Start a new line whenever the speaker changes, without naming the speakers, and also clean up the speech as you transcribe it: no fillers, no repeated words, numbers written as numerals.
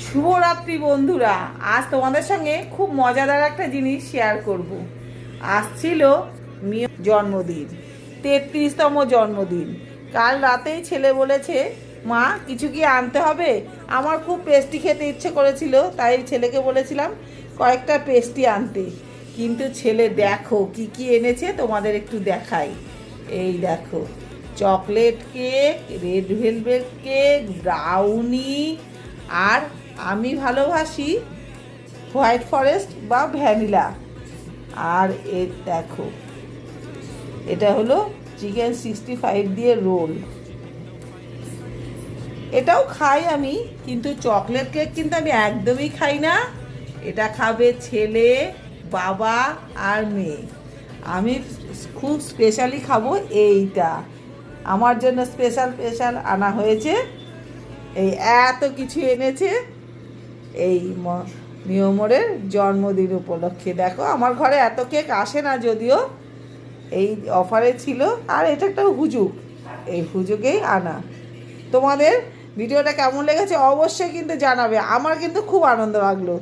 শুভরাত্রি বন্ধুরা। আজ তোমাদের সঙ্গে খুব মজাদার একটা জিনিস শেয়ার করব। আসছিল মিও জন্মদিন, 33তম জন্মদিন। কাল রাতেই ছেলে বলেছে, মা কিছু কি আনতে হবে। আমার খুব পেস্ট্রি খেতে ইচ্ছে করেছিল, তাই ছেলেকে বলেছিলাম কয়েকটা পেস্ট্রি আনতে। কিন্তু ছেলে দেখো কি কি এনেছে, তোমাদের একটু দেখাই। এই দেখো, chocolate cake, red velvet cake, brownie, আর আমি ভালোবাসি হোয়াইট ফরেস্ট বা ভ্যানিলা। আর দেখো, এটা হলো চিকেন 65 দিয়ে রোল। এটাও খাই আমি, কিন্তু চকলেট কেক কিন্তু আমি একদমই খাই না। এটা খাবে ছেলে, বাবা আর মেয়ে। আমি খুব স্পেশালি খাবো এইটা। আমার জন্য স্পেশাল স্পেশাল আনা হয়েছে। এই এত কিছু এনেছে এই মিওমোরের জন্মদিন উপলক্ষে। দেখো, আমার ঘরে এত কেক আসে না যদিও, এই অফারে ছিল। আর এটা একটা হুজুক, এই হুজুকেই আনা। তোমাদের ভিডিওটা কেমন লেগেছে অবশ্যই কিন্তু জানাবে। আমার কিন্তু খুব আনন্দ লাগলো।